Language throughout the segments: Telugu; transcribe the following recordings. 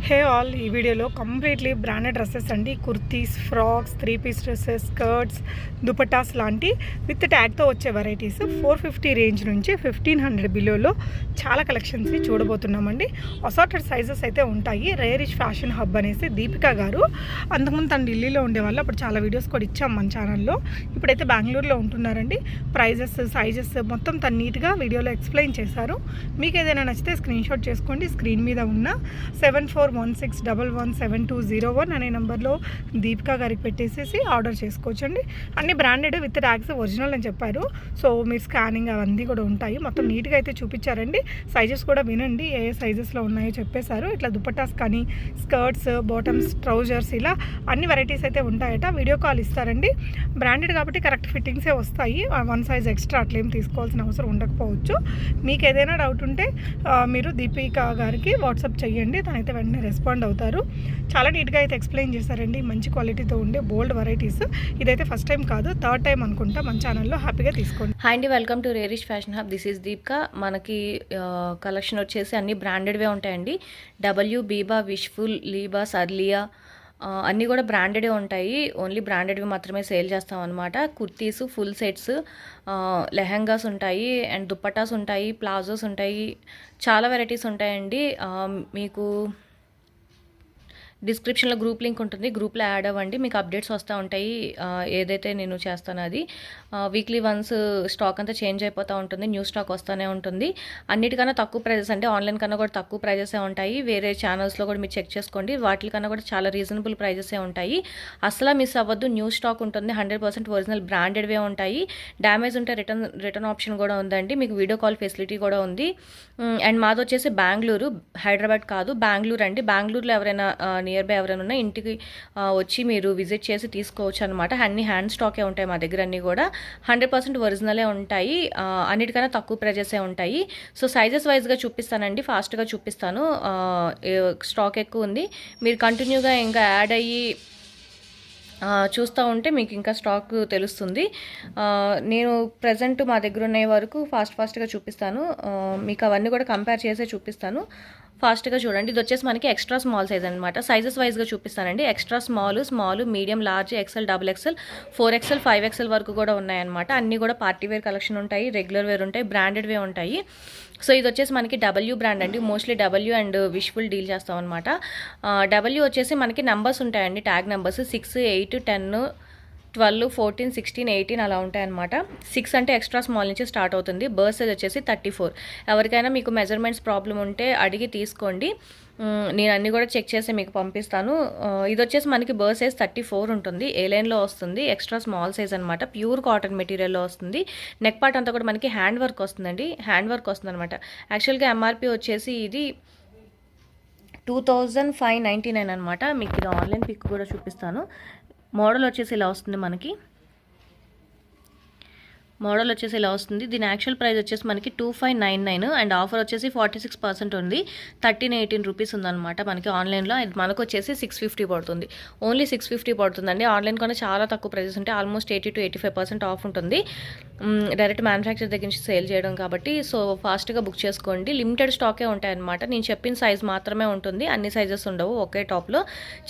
హే ఆల్, ఈ వీడియోలో కంప్లీట్లీ బ్రాండెడ్ డ్రెస్సెస్ అండి. Kurtis, frocks, 3 piece dresses, skirts, dupattas లాంటి విత్ ట్యాగ్తో వచ్చే వెరైటీస్ 450 రేంజ్ నుంచి 1500 బిలోలో చాలా కలెక్షన్స్ని చూడబోతున్నామండి. అసార్టెడ్ సైజెస్ అయితే ఉంటాయి. రేరిష్ ఫ్యాషన్ హబ్ అనేసి దీపికా గారు అంతకుముందు తను ఢిల్లీలో ఉండేవాళ్ళు. అప్పుడు చాలా వీడియోస్ కూడా ఇచ్చాం మన ఛానల్లో. ఇప్పుడైతే బెంగళూరులో ఉంటున్నారండి. ప్రైజెస్, సైజెస్ మొత్తం తను నీట్గా వీడియోలో ఎక్స్ప్లెయిన్ చేశారు. మీకు ఏదైనా నచ్చితే స్క్రీన్ షాట్ చేసుకోండి. స్క్రీన్ మీద ఉన్న 7416117201 అనే నెంబర్లో దీపికా గారికి పెట్టేసేసి ఆర్డర్ చేసుకోవచ్చండి. అన్ని బ్రాండెడ్ విత్ ట్యాగ్స్ ఒరిజినల్ అని చెప్పారు. సో మీరు స్కానింగ్ అవన్నీ కూడా ఉంటాయి. మొత్తం నీట్గా అయితే చూపించారండి. సైజెస్ కూడా వినండి, ఏ సైజెస్లో ఉన్నాయో చెప్పేశారు. ఇట్లా దుపట్టాస్ కానీ, స్కర్ట్స్, బాటమ్స్, ట్రౌజర్స్ ఇలా అన్ని వెరైటీస్ అయితే ఉంటాయట. వీడియో కాల్ ఇస్తారండి. బ్రాండెడ్ కాబట్టి కరెక్ట్ ఫిట్టింగ్సే వస్తాయి. 1 సైజ్ ఎక్స్ట్రా అట్లేం తీసుకోవాల్సిన అవసరం ఉండకపోవచ్చు. మీకు ఏదైనా డౌట్ ఉంటే మీరు దీపికా గారికి వాట్సాప్ చేయండి. తనైతే వెంటనే రెస్పాండ్ అవుతారు. చాలా నీట్గా అయితే ఎక్స్ప్లెయిన్ చేశారండి. మంచి క్వాలిటీతో ఉండే బోల్డ్ వెరైటీస్. ఇదైతే ఫస్ట్ టైం కాదు, థర్డ్ టైం అనుకుంటా మన ఛానల్లో. హ్యాపీగా తీసుకోండి. హాయ్ అండి, welcome to Rarish fashion hub. This is Deepika. మనకి కలెక్షన్ వచ్చేసి అన్ని బ్రాండెడ్వే ఉంటాయండి. డబ్ల్యూ, బీబా, విష్ఫుల్, లీబాస్, అర్లియా అన్నీ కూడా బ్రాండెడే ఉంటాయి. ఓన్లీ బ్రాండెడ్వి మాత్రమే సేల్ చేస్తాం అనమాట. కుర్తీస్, ఫుల్ సెట్స్, లెహంగాస్ ఉంటాయి, అండ్ దుప్పటాస్ ఉంటాయి, ప్లాజోస్ ఉంటాయి, చాలా వెరైటీస్ ఉంటాయండి. మీకు డిస్క్రిప్షన్లో గ్రూప్ లింక్ ఉంటుంది. గ్రూప్లో యాడ్ అవ్వండి, మీకు అప్డేట్స్ వస్తూ ఉంటాయి. ఏదైతే నేను చేస్తానో అది వీక్లీ వన్స్ స్టాక్ అంతా చేంజ్ అయిపోతూ ఉంటుంది. న్యూ స్టాక్ వస్తూనే ఉంటుంది. అన్నిటికన్నా తక్కువ ప్రైజెస్, అంటే ఆన్లైన్ కన్నా కూడా తక్కువ ప్రైజెసే ఉంటాయి. వేరే ఛానల్స్లో కూడా మీరు చెక్ చేసుకోండి. వాటికన్నా కూడా చాలా రీజనబుల్ ప్రైజెసే ఉంటాయి. అసలు మిస్ అవ్వద్దు. న్యూ స్టాక్ ఉంటుంది. 100% ఒరిజినల్ బ్రాండెడ్వే ఉంటాయి. డ్యామేజ్ ఉంటే రిటర్న్ ఆప్షన్ కూడా ఉందండి. మీకు వీడియో కాల్ ఫెసిలిటీ కూడా ఉంది. అండ్ మాది వచ్చేసి బెంగళూరు, హైదరాబాద్ కాదు, బెంగళూరు అండి. బెంగళూరులో ఎవరైనా నియర్ బై ఎవరైనా ఉన్నా ఇంటికి వచ్చి మీరు విజిట్ చేసి తీసుకోవచ్చు అనమాట. అన్ని హ్యాండ్ స్టాకే ఉంటాయి మా దగ్గర. అన్నీ కూడా 100% ఒరిజినలే ఉంటాయి. అన్నిటికన్నా తక్కువ ప్రైజెసే ఉంటాయి. సో సైజెస్ వైజ్గా చూపిస్తానండి, ఫాస్ట్గా చూపిస్తాను. స్టాక్ ఎక్కువ ఉంది. మీరు కంటిన్యూగా ఇంకా యాడ్ అయ్యి చూస్తూ ఉంటే మీకు ఇంకా స్టాక్ తెలుస్తుంది. నేను ప్రజెంట్ మా దగ్గర ఉన్న వరకు ఫాస్ట్గా చూపిస్తాను. మీకు అవన్నీ కూడా కంపేర్ చేసే చూపిస్తాను. ఫాస్ట్గా చూడండి. ఇది వచ్చేసి మనకి ఎక్స్ట్రా స్మాల్ సైజ్ అనమాట. సైజెస్ వైజ్గా చూపిస్తానండి. Extra small, medium, large, XL, XXL, 4XL, 5XL వరకు కూడా ఉన్నాయన్నమాట. అన్నీ కూడా పార్టీ వేర్ కలెక్షన్ ఉంటాయి, రెగ్యులర్ వేర్ ఉంటాయి, బ్రాండెడ్వే ఉంటాయి. సో ఇది వచ్చేసి మనకి డబ్ల్యూ బ్రాండ్ అండి. Mostly W and Wishful deal చేస్తాం అనమాట. డబ్ల్యూ వచ్చేసి మనకి నెంబర్స్ ఉంటాయండి, ట్యాగ్ నెంబర్స్ 6, 8, 10, 12, 14, 16, 18 అలా ఉంటాయన్నమాట. 6 అంటే ఎక్స్ట్రా స్మాల్ నుంచి స్టార్ట్ అవుతుంది. బర్త్ సైజ్ వచ్చేసి 34. ఎవరికైనా మీకు మెజర్మెంట్స్ ప్రాబ్లం ఉంటే అడిగి తీసుకోండి. నేను అన్నీ కూడా చెక్ చేసి మీకు పంపిస్తాను. ఇది వచ్చేసి మనకి బర్త్ సైజ్ 34 ఉంటుంది. ఏ లైన్లో వస్తుంది. ఎక్స్ట్రా స్మాల్ సైజ్ అనమాట. ప్యూర్ కాటన్ మెటీరియల్లో వస్తుంది. నెక్ పార్ట్ అంతా కూడా మనకి హ్యాండ్ వర్క్ వస్తుందండి. హ్యాండ్ వర్క్ వస్తుంది అనమాట. యాక్చువల్గా ఎంఆర్పి వచ్చేసి ఇది 2599 అనమాట. మీకు ఇది ఆన్లైన్ పిక్ కూడా చూపిస్తాను. మోడల్ వచ్చేసి ఇలా వస్తుంది మనకి. దీని యాక్చువల్ ప్రైస్ వచ్చేసి మనకి 2599 అండ్ ఆఫర్ వచ్చేసి 46% ఉంది. 1318 రూపీస్ ఉందన్నమాట మనకి ఆన్లైన్లో. ఇది మనకు వచ్చేసి 650 పడుతుంది. ఓన్లీ 650 పడుతుందండి. ఆన్లైన్ కన్నా చాలా తక్కువ ప్రైజెస్ ఉంటాయి. ఆల్మోస్ట్ 80 to 85% ఆఫ్ ఉంటుంది. డైరెక్ట్ మ్యానుఫ్యాక్చర్ దగ్గర నుంచి సేల్ చేయడం కాబట్టి సో ఫాస్ట్గా బుక్ చేసుకోండి. లిమిటెడ్ స్టాకే ఉంటాయన్నమాట. నేను చెప్పిన సైజ్ మాత్రమే ఉంటుంది. అన్ని సైజెస్ ఉండవు ఒకే టాప్లో.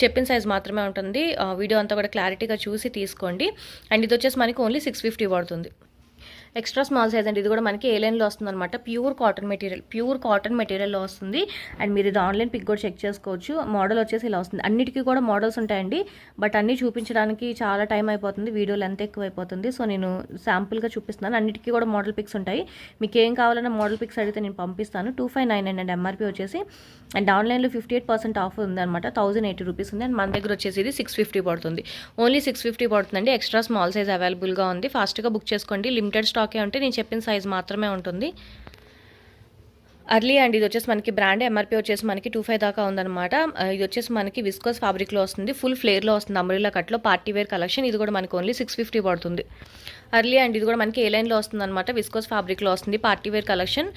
చెప్పిన సైజ్ మాత్రమే ఉంటుంది. వీడియో అంతా కూడా క్లారిటీగా చూసి తీసుకోండి. అండ్ ఇది వచ్చేసి మనకి ఓన్లీ 650 పడుతుంది. ఎక్స్ట్రా స్మాల్ సైజ్ అండి. ఇది కూడా మనకి ఏ లైన్లో వస్తుంది అనమాట. ప్యూర్ కాటన్ మెటీరియల్లో వస్తుంది. అండ్ మీరు ఇది ఆన్లైన్ పిక్ కూడా చెక్ చేసుకోవచ్చు. మోడల్ వచ్చేసి ఇలా వస్తుంది. అన్నిటికీ కూడా మోడల్స్ ఉంటాయండి. బట్ అన్నీ చూపించడానికి చాలా టైం అయిపోతుంది, వీడియో లెంత్ ఎక్కువ అయిపోతుంది. సో నేను శాంపుల్గా చూపిస్తున్నాను. అన్నిటికీ కూడా మోడల్ పిక్స్ ఉంటాయి. మీకు ఏం కావాలన్నా మోడల్ పిక్స్ అడిగితే నేను పంపిస్తాను. 2599 అండ్ ఎంఆర్పి వచ్చేసి. అండ్ ఆన్లైన్లో 58% ఆఫ్ ఉందన్నమాట. 1080 రూపీస్ ఉంది. అండ్ మన దగ్గర వచ్చేసి ఇది 650 పడుతుంది. ఓన్లీ 650 పడుతుందండి. ఎక్స్ట్రా స్మాల్ సైజ్ అవైలబుల్గా ఉంది. ఫాస్ట్గా బుక్ చేసుకోండి. లిమిటెడ్ స్టాకే ఉంటే నేను చెప్పిన సైజ్ మాత్రమే ఉంటుంది. అర్లీ అండ్ ఇది వచ్చేసి మనకి బ్రాండ్. ఎంఆర్పి వచ్చేసి మనకి 25 దాకా ఉందన్నమాట. ఇది వచ్చేసి మనకి విస్కోస్ ఫ్యాబ్రిక్లో వస్తుంది. ఫుల్ ఫ్లేర్లో వస్తుంది. అంబ్రెల్లా కట్లో పార్టీ వేర్ కలెక్షన్. ఇది కూడా మనకి ఓన్లీ 650 పడుతుంది. అర్లీ అండ్ ఇది కూడా మనకి ఏ లైన్లో వస్తుంది అనమాట. విస్కోస్ ఫ్యాబ్రిక్లో వస్తుంది. Party wear collection.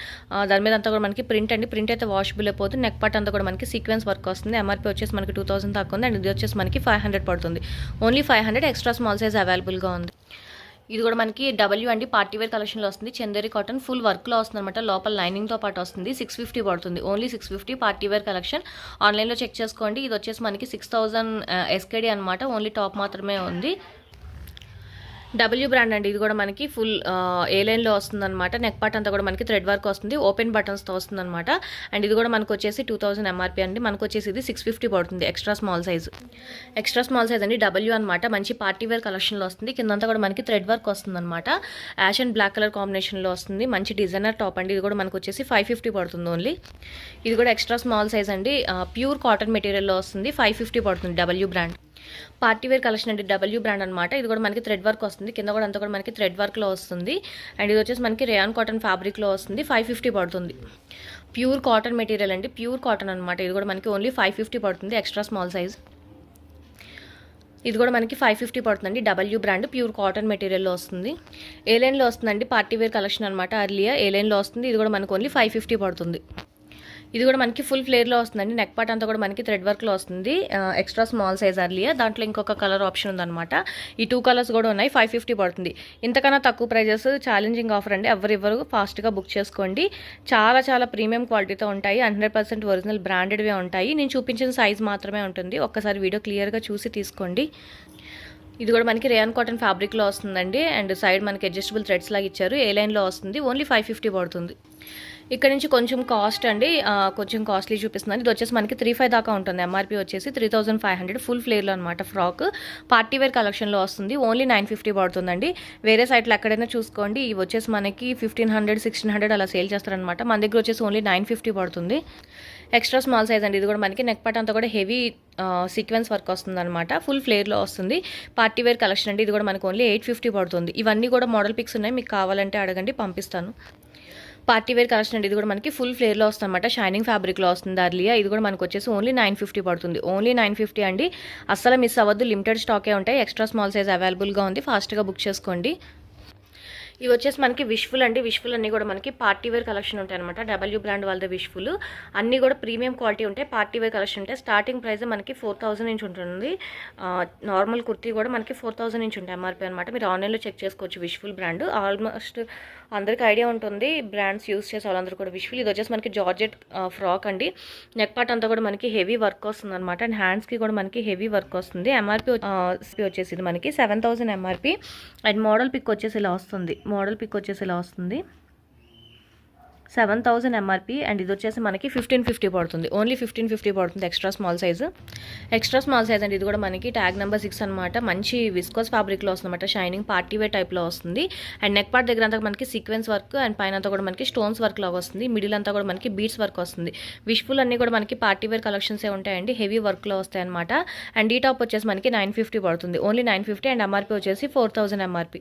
దాని మీద అంతా కూడా మనకి ప్రింట్ అండి. ప్రింట్ అయితే వాషబుల్ అయిపోతుంది. నెక్ పార్ట్ అంతా కూడా మనకి సీక్వెన్స్ వర్క్ వస్తుంది. ఎంఆర్పి వచ్చేసి మనకి 2000 దాకా ఉంది. అండ్ ఇది వచ్చేసి మనకి 500 పడుతుంది. ఓన్లీ 500. ఎక్స్ట్రా స్మాల్ సైజ్ అవైలబుల్గా ఉంది. ఇది కూడా మనకి డబ్ల్యూ అండి, పార్టీ వేర్ కలెక్షన్లో వస్తుంది. చందేరి కాటన్ ఫుల్ వర్క్లో వస్తుంది అనమాట. లోపల లైనింగ్తో పాటు వస్తుంది. 650 పడుతుంది, ఓన్లీ 650 పార్టీ వేర్ కలెక్షన్. ఆన్లైన్లో చెక్ చేసుకోండి. ఇది వచ్చేసి మనకి 6000 SKD అనమాట. ఓన్లీ టాప్ మాత్రమే ఉంది. డబ్ల్యూ బ్రాండ్ అండి, ఇది కూడా మనకి ఫుల్ ఏ లైన్లో వస్తుంది అనమాట. నెక్ పార్ట్ అంతా కూడా మనకి థ్రెడ్ వర్క్ వస్తుంది, ఓపెన్ బటన్స్తో వస్తుంది అనమాట. అండ్ ఇది కూడా మనకు వచ్చేసి 2000 MRP అండి. మనకు వచ్చేసి ఇది 650 పడుతుంది, extra small size. Extra small size అండి, డబ్ల్యూ అనమాట. మంచి పార్టీ వేర్ కలెక్షన్లో వస్తుంది. కిందంతా కూడా మనకి థ్రెడ్ వర్క్ వస్తుంది అనమాట. యాష్ అండ్ బ్లాక్ కలర్ కాంబినేషన్లో వస్తుంది. మంచి డిజైనర్ టాప్ అండి. ఇది కూడా మనకు వచ్చేసి 550 పడుతుంది ఓన్లీ. ఇది కూడా ఎక్స్ట్రా స్మాల్ సైజ్ అండి, ప్యూర్ కాటన్ మెటీరియల్లో వస్తుంది. 550 పడుతుంది, W brand. Party wear collection అండి, డబ్ల్యూ బ్రాండ్ అనమాట. ఇది కూడా మనకి థ్రెడ్ వర్క్ వస్తుంది. కింద కూడా అంతా కూడా మనకి థ్రెడ్ వర్క్లో వస్తుంది. అండ్ ఇది వచ్చేసి మనకి రేయాన్ కాటన్ ఫ్యాబ్రిక్లో వస్తుంది. 550 పడుతుంది. ప్యూర్ కాటన్ మెటీరియల్ అండి, ప్యూర్ కాటన్ అనమాట. ఇది కూడా మనకి ఓన్లీ 550 పడుతుంది, ఎక్స్ట్రా స్మాల్ సైజ్. ఇది కూడా మనకి 550 పడుతుందండి, డబ్ల్యూ బ్రాండ్, ప్యూర్ కాటన్ మెటీరియల్లో వస్తుంది. ఏ లైన్లో వస్తుందండి, పార్టీ వేర్ కలెక్షన్ అనమాట. అర్లియా ఏ లైన్లో వస్తుంది. ఇది కూడా మనకు ఓన్లీ 550 పడుతుంది. ఇది కూడా మనకి ఫుల్ ఫ్లేర్లో వస్తుందండి. నెక్ పార్ట్ అంతా కూడా మనకి థ్రెడ్ వర్క్లో వస్తుంది. Extra small size Aurelia. దాంట్లో ఇంకొక కలర్ ఆప్షన్ ఉందన్నమాట. ఈ 2 కలర్స్ కూడా ఉన్నాయి. 550 పడుతుంది. ఇంతకన్నా తక్కువ ప్రైజెస్ ఛాలెంజింగ్ ఆఫర్ అండి. ఎవరు ఫాస్ట్గా బుక్ చేసుకోండి. చాలా చాలా ప్రీమియం క్వాలిటీతో ఉంటాయి. 100% ఒరిజినల్ బ్రాండెడ్వే ఉంటాయి. నేను చూపించిన సైజ్ మాత్రమే ఉంటుంది. ఒక్కసారి వీడియో క్లియర్గా చూసి తీసుకోండి. ఇది కూడా మనకి రేయాన్ కాటన్ ఫ్యాబ్రిక్లో వస్తుందండి. అండ్ సైడ్ మనకి అడ్జస్టబుల్ థ్రెడ్స్ లాగా ఇచ్చారు. ఏ లైన్లో వస్తుంది. ఓన్లీ 550 పడుతుంది. ఇక్కడ నుంచి కొంచెం కాస్ట్ అండి, కొంచెం కాస్ట్లీ చూపిస్తున్నాను. ఇది వచ్చేసి మనకి 35 దాకా ఉంటుంది. MRP వచ్చేసి 3500, ఫుల్ ఫ్లేర్లో అనమాట. ఫ్రాక్ పార్టీ వేర్ కలెక్షన్లో వస్తుంది. ఓన్లీ 950 పడుతుందండి. వేరే సైట్లో ఎక్కడైనా చూసుకోండి. ఇవి వచ్చేసి మనకి 1500, 1600 అలా సేల్ చేస్తారనమాట. మన దగ్గర వచ్చేసి ఓన్లీ 950 పడుతుంది. ఎక్స్ట్రా స్మాల్ సైజ్ అండి. ఇది కూడా మనకి నెక్ పార్ట్ అంతా కూడా హెవీ సీక్వెన్స్ వర్క్ వస్తుంది అనమాట. ఫుల్ ఫ్లేర్లో వస్తుంది. పార్టీ వేర్ కలెక్షన్ అండి. ఇది కూడా మనకు ఓన్లీ 850 పడుతుంది. ఇవన్నీ కూడా మోడల్ పిక్స్ ఉన్నాయి, మీకు కావాలంటే అడగండి, పంపిస్తాను. పార్టీ వేర్ కలెక్షన్ అండి. ఇది కూడా మనకి ఫుల్ ఫ్లేర్లో వస్తుంది అనమాట. షైనింగ్ ఫ్యాబ్రిక్లో వస్తుంది అర్లియా. ఇది కూడా మనకు వచ్చేసి ఓన్లీ 950 పడుతుంది. ఓన్లీ 950 అండి. అస్సలు మిస్ అవ్వద్దు, లిమిటెడ్ స్టాకే ఉంటాయి. ఎక్స్ట్రా స్మాల్ సైజ్ అవైలబుల్గా ఉంది, ఫాస్ట్గా బుక్ చేసుకోండి. ఇవి వచ్చేసి మనకి విష్ఫుల్ అండి. విష్ఫుల్ అన్నీ కూడా మనకి పార్టీ వేర్ కలెక్షన్ ఉంటాయి అనమాట. డబ్ల్యూ బ్రాండ్ వాళ్ళది విష్ఫుల్. అన్నీ కూడా ప్రీమియం క్వాలిటీ ఉంటాయి. పార్టీ వేర్ కలెక్షన్ ఉంటాయి. స్టార్టింగ్ ప్రైస్ మనకి 4000 నుంచి ఉంటుంది. నార్మల్ కుర్తీ కూడా మనకి 4000 నుంచి ఉంటాయి MRP అనమాట. మీరు ఆన్లైన్లో చెక్ చేసుకోవచ్చు. విష్ఫుల్ బ్రాండ్ ఆల్మోస్ట్ అందరికీ ఐడియా ఉంటుంది, బ్రాండ్స్ యూస్ చేసే వాళ్ళందరూ కూడా విష్ఫుల్. ఇది వచ్చేసి మనకి జార్జెట్ ఫ్రాక్ అండి. నెక్ పార్ట్ అంతా కూడా మనకి హెవీ వర్క్ వస్తుంది అనమాట. అండ్ హ్యాండ్స్కి కూడా మనకి హెవీ వర్క్ వస్తుంది. MRP వచ్చేసి ఇది మనకి 7000 MRP. అండ్ మోడల్ పిక్ వచ్చేసి ఇలా వస్తుంది. 7000 MRP. అండ్ ఇది వచ్చేసి మనకి 1550 పడుతుంది. ఓన్లీ 1550 పడుతుంది, extra small size. Extra small size అండి. ఇది కూడా మనకి ట్యాగ్ నెంబర్ 6 అనమాట. మంచి విస్కోస్ ఫ్యాబ్రిక్లో వస్తుంది అనమాట. షైనింగ్ పార్టీ వేర్ టైప్లో వస్తుంది. అండ్ నెక్ పార్ట్ దగ్గర అంతా మనకి సీక్వెన్స్ వర్క్, అండ్ పైన అంతా కూడా మనకి స్టోన్స్ వర్క్ లాగా వస్తుంది. మిడిల్ అంతా కూడా మనకి బీడ్స్ వర్క్ వస్తుంది. విష్ఫుల్ అన్నీ కూడా మనకి పార్టీ వేర్ కలెక్షన్సే ఉంటాయండి. హెవీ వర్క్లో వస్తాయి అనమాట. అండ్ ఈ టాప్ వచ్చేసి మనకి 950 పడుతుంది. ఓన్లీ 950. అండ్ MRP వచ్చేసి 4000 MRP.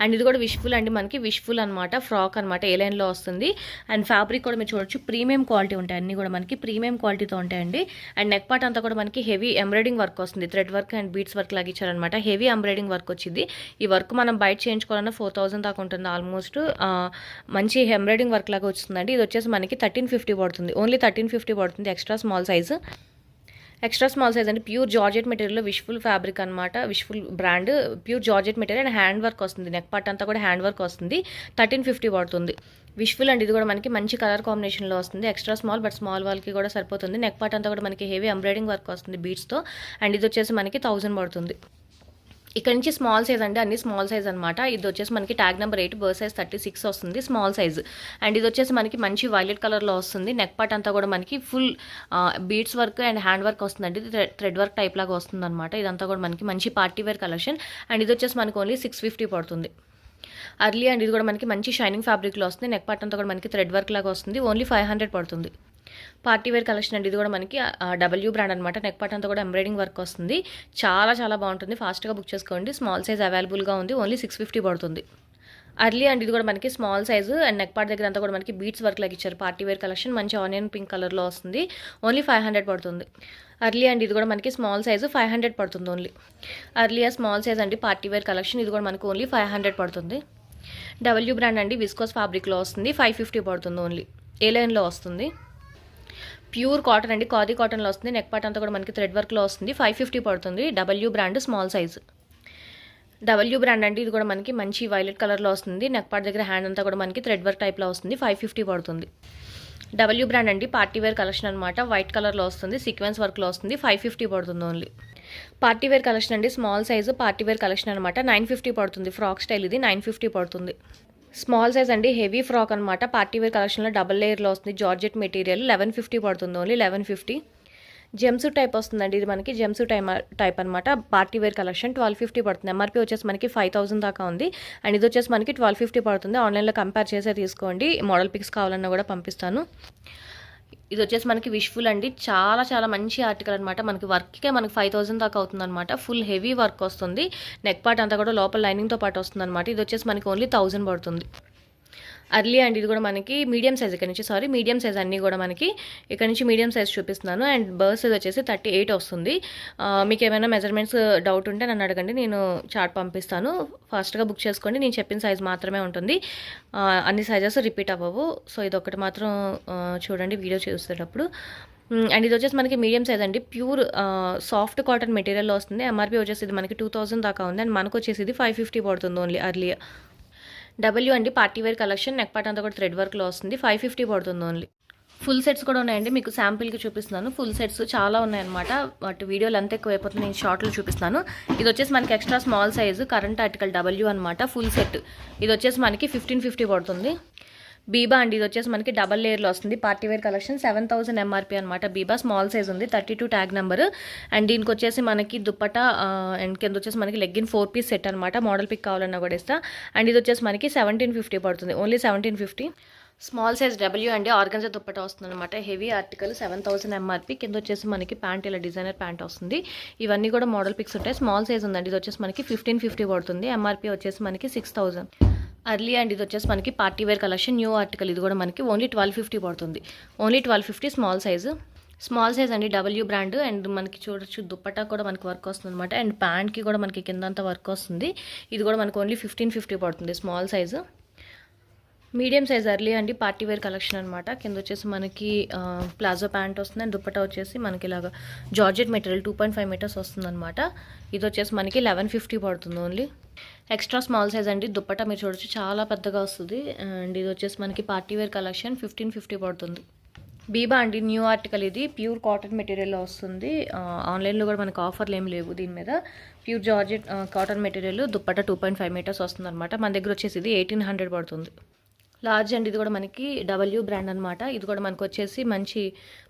అండ్ ఇది కూడా విష్ఫుల్ అండి. మనకి విష్ఫుల్ అనమాట, ఫ్రాక్ అనమాట. ఏ లైన్లో వస్తుంది. అండ్ ఫ్యాబ్రిక్ కూడా మీరు చూడొచ్చు, ప్రీమియం క్వాలిటీ ఉంటాయి. అన్నీ కూడా మనకి ప్రీమియం క్వాలిటీతో ఉంటాయండి. అండ్ నెక్ పార్ట్ అంతా కూడా మనకి హెవీ ఎంబ్రాయిడింగ్ వర్క్ వస్తుంది. Thread work and beads work లాగా ఇచ్చారనమాట. హెవీ ఎంబ్రాయిడింగ్ వర్క్ వచ్చింది. ఈ వర్క్ మనం బయట చేయించుకోవాలన్నా 4000 దాకా ఉంటుంది ఆల్మోస్ట్. మంచి ఎంబ్రాయిడింగ్ వర్క్ లాగా వస్తుందండి. ఇది వచ్చేసి మనకి 1350 పడుతుంది. ఓన్లీ 1350 పడుతుంది, extra small size. Extra small size అండి. ప్యూర్ జార్జెట్ మెటీరియల్లో విష్ఫుల్ ఫ్యాబ్రిక్ అనమాట. Wishful brand, pure georgette material and hand work వస్తుంది. నెక్ పార్ట్ అంతా కూడా హ్యాండ్ వర్క్ వస్తుంది. 1350 పడుతుంది. విష్ఫుల్ అండి. ఇది కూడా మనకి మంచి కలర్ కాంబినేషన్లో వస్తుంది. ఎక్స్ట్రా స్మాల్, బట్ స్మాల్ వాళ్ళకి కూడా సరిపోతుంది. నెక్ పార్ట్ అంతా కూడా మనకి హెవీ ఎంబ్రాయిడింగ్ వర్క్ వస్తుంది బీడ్స్తో. అండ్ ఇది వచ్చేసి మనకి 1000 పడుతుంది. ఇక్కడ నుంచి స్మాల్ సైజ్ అండి, అన్ని స్మాల్ సైజ్ అనమాట. ఇది వచ్చేసి మనకి ట్యాగ్ నెంబర్ 8, బర్త్ సైజ్ 36 వస్తుంది, స్మాల్ సైజ్. అండ్ ఇది వచ్చేసి మనకి మంచి వైలెట్ కలర్లో వస్తుంది. నెక్ పార్ట్ అంతా కూడా మనకి full beads work and hand work వస్తుందండి. ఇది థ్రెడ్ వర్క్ టైప్ లాగా వస్తుంది అనమాట. ఇదంతా కూడా మనకి మంచి పార్టీ వేర్ కలెక్షన్. అండ్ ఇది వచ్చేసి మనకి ఓన్లీ 650 పడుతుంది. అర్లీ అండ్ ఇది కూడా మనకి మంచి షైనింగ్ ఫ్యాబ్రిక్లో వస్తుంది. నెక్ పార్ట్ అంతా కూడా మనకి థ్రెడ్ వర్క్ లాగా వస్తుంది. ఓన్లీ 500 పడుతుంది. పార్టీ వేర్ కలెక్షన్ అండి. ఇది కూడా మనకి డబ్ల్యూ బ్రాండ్ అనమాట. నెక్ పార్ట్ అంతా కూడా ఎంబ్రాయిడింగ్ వర్క్ వస్తుంది. చాలా చాలా బాగుంటుంది. ఫాస్ట్గా బుక్ చేసుకోండి. స్మాల్ సైజ్ అవైలబుల్గా ఉంది. ఓన్లీ 650 పడుతుంది. అర్లీ అండ్ ఇది కూడా మనకి small size. And neck part దగ్గర అంతా కూడా మనకి బీడ్స్ వర్క్ లాగా ఇచ్చారు. పార్టీ వేర్ కలెక్షన్ మంచి ఆనియన్ పింక్ కలర్లో వస్తుంది. ఓన్లీ 500 పడుతుంది. అర్లీ అండ్ ఇది కూడా మనకి స్మాల్ సైజు, 500 పడుతుంది ఓన్లీ. అర్లియా స్మాల్ సైజ్ అండి, పార్టీ వేర్ కలెక్షన్. ఇది కూడా మనకు ఓన్లీ 500 పడుతుంది. డబ్ల్యూ బ్రాండ్ అండి, విస్కోస్ ఫ్యాబ్రిక్లో వస్తుంది. 550 పడుతుంది ఓన్లీ. ఏ లైన్లో వస్తుంది. ప్యూర్ కాటన్ అండి, ఖాదీ కాటన్లో వస్తుంది. నెక్ పార్ట్ అంతా కూడా మనకి థ్రెడ్ వర్క్లో వస్తుంది. 550 పడుతుంది. W brand, small size. W brand అంటే ఇది కూడా మనకి మంచి వైలెట్ కలర్లో వస్తుంది. నెక్ పార్ట్ దగ్గర హ్యాండ్ అంతా కూడా మనకి థ్రెడ్ వర్క్ టైప్లో వస్తుంది. 550 పడుతుంది. డబ్ల్యూ బ్రాండ్ అండి పార్టీ వేర్ కలెక్షన్ అనమాట. వైట్ కలర్లో వస్తుంది, సీక్వెన్స్ వర్క్లో వస్తుంది. 550 పడుతుంది ఓన్లీ. పార్టీ వేర్ కలెక్షన్ అండి, small size party wear collection అనమాట. 950 పడుతుంది. ఫ్రాక్ స్టైల్ ఇది 950 పడుతుంది. స్మాల్ సైజ్ అండి, హెవీ ఫ్రాక్ అనమాట. పార్టీ వేర్ కలెక్షన్లో డబల్ లేయర్లో వస్తుంది. జార్జెట్ మెటీరియల్ 1150 పడుతుంది ఓన్లీ. 1150. జెమ్సూట్ టైప్ వస్తుందండి ఇది మనకి. జెమ్సూట్ టైప్ అనమాట. పార్టీ వేర్ కలెక్షన్ 1250 పడుతుంది. ఎంఆర్పీ వచ్చేసి మనకి 5000 దాకా ఉంది. అండ్ ఇది వచ్చేసి మనకి 1250 పడుతుంది. ఆన్లైన్లో కంపేర్ చేసే తీసుకోండి. మోడల్ పిక్స్ కావాలన్నా కూడా పంపిస్తాను. ఇది వచ్చేసి మనకి విష్ఫుల్ అండి. చాలా చాలా మంచి ఆర్టికల్ అనమాట. మనకి వర్క్కే మనకి 5000 దాకా అవుతుంది అనమాట. ఫుల్ హెవీ వర్క్ వస్తుంది. నెక్ పార్ట్ అంతా కూడా లోపల లైనింగ్తో పాటు వస్తుంది అనమాట. ఇది వచ్చేసి మనకి ఓన్లీ 1000 పడుతుంది. అర్లీ అండ్ ఇది కూడా మనకి మీడియం సైజ్. మీడియం సైజ్ అన్నీ కూడా మనకి ఇక్కడ నుంచి మీడియం సైజ్ చూపిస్తున్నాను. అండ్ బర్త్ సైజ్ వచ్చేసి 38 వస్తుంది. మీకు ఏమైనా మెజర్మెంట్స్ డౌట్ ఉంటే నన్ను అడగండి, నేను చార్ట్ పంపిస్తాను. ఫాస్ట్గా బుక్ చేసుకోండి. నేను చెప్పిన సైజ్ మాత్రమే ఉంటుంది, అన్ని సైజెస్ రిపీట్ అవ్వవు. సో ఇది ఒకటి మాత్రం చూడండి వీడియో చూసేటప్పుడు. అండ్ ఇది వచ్చేసి మనకి మీడియం సైజ్ అండి. ప్యూర్ సాఫ్ట్ కాటన్ మెటీరియల్లో వస్తుంది. ఎంఆర్పీ వచ్చేసి ఇది మనకి 2000 దాకా ఉంది. అండ్ మనకు వచ్చేసి ఇది 550 పడుతుంది ఓన్లీ. అర్లీ డబ్ల్యూ అండి party wear collection. Neck part అంతా కూడా థ్రెడ్ వర్క్లో వస్తుంది. 550 పడుతుంది ఓన్లీ. ఫుల్ సెట్స్ కూడా ఉన్నాయండి, మీకు శాంపిల్కి చూపిస్తున్నాను. ఫుల్ సెట్స్ చాలా ఉన్నాయన్నమాట. వాటి వీడియోలు అంత ఎక్కువ అయిపోతుంది, నేను షార్ట్లో చూపిస్తాను. ఇది వచ్చేసి మనకి extra small size current article W అనమాట. ఫుల్ సెట్ ఇది వచ్చేసి మనకి 1550 పడుతుంది. బీబా అండి, ఇది వచ్చేసి మనకి డబల్ లేయర్లో వస్తుంది. పార్టీ వేర్ కలెక్షన్ 7000 ఎంఆర్పీ అనమాట. బీబా స్మాల్ సైజ్ ఉంది, 32 ట్యాగ్ నెంబర్. అండ్ దీనికి వచ్చేసి మనకి దుప్పటా అండ్ కింద వచ్చేసి మనకి లెగ్గిన్ 4 పీస్ సెట్ అనమాట. మోడల్ పిక్ కావాలన్నా కూడా ఇస్తా. అండ్ ఇది వచ్చేసి మనకి 1750 పడుతుంది ఓన్లీ. 1750. స్మాల్ సైజ్ డబ్ల్యూ అండి, ఆర్గన్జా దుప్పటా వస్తుంది అనమాట. Heavy article 7000 MRP. కింద వచ్చేసి మనకి ప్యాంట్ ఇలా డిజైనర్ ప్యాంట్ వస్తుంది. ఇవన్నీ కూడా మోడల్ పిక్స్ ఉంటాయి. స్మాల్ సైజ్ ఉందండి. ఇది వచ్చేసి మనకి 1550 పడుతుంది. ఎంఆర్పీ వచ్చేసి మనకి 6000. అర్లీ అండ్ ఇది వచ్చేసి మనకి party wear collection new article. ఇది కూడా మనకి ఓన్లీ 1250 పడుతుంది. Only 1250 small size. Small size అండి డబ్ల్యూ బ్రాండ్. అండ్ మనకి చూడొచ్చు దుప్పటా కూడా మనకి వర్క్ వస్తుంది అనమాట. అండ్ ప్యాంట్కి కూడా మనకి కిందంతా వర్క్ వస్తుంది. ఇది కూడా మనకి ఓన్లీ 1550 పడుతుంది small size. Medium size early అండి పార్టీ వేర్ కలెక్షన్ అనమాట. కింద వచ్చేసి మనకి ప్లాజో ప్యాంట్ వస్తుంది. అండ్ దుప్పటా వచ్చేసి మనకి ఇలాగా జార్జెట్ మెటీరియల్ 2.5 మీటర్స్ వస్తుంది అనమాట. ఇది వచ్చేసి మనకి 1150 పడుతుంది ఓన్లీ. ఎక్స్ట్రా స్మాల్ సైజ్ అండి. దుప్పటా మీరు చూడొచ్చు చాలా పెద్దగా వస్తుంది. అండ్ ఇది వచ్చేసి మనకి పార్టీ వేర్ కలెక్షన్ 1550 పడుతుంది. బీబా అండి న్యూ ఆర్టికల్. ఇది ప్యూర్ కాటన్ మెటీరియల్లో వస్తుంది. ఆన్లైన్లో కూడా మనకి ఆఫర్లు ఏం లేవు దీని మీద. Pure georgette cotton material. Dupatta 2.5 meters వస్తుంది అనమాట. మన దగ్గర వచ్చేసి ఇది 1800 పడుతుంది. లార్జ్ అండి, ఇది కూడా మనకి డబ్ల్యూ బ్రాండ్ అనమాట. ఇది కూడా మనకు వచ్చేసి మంచి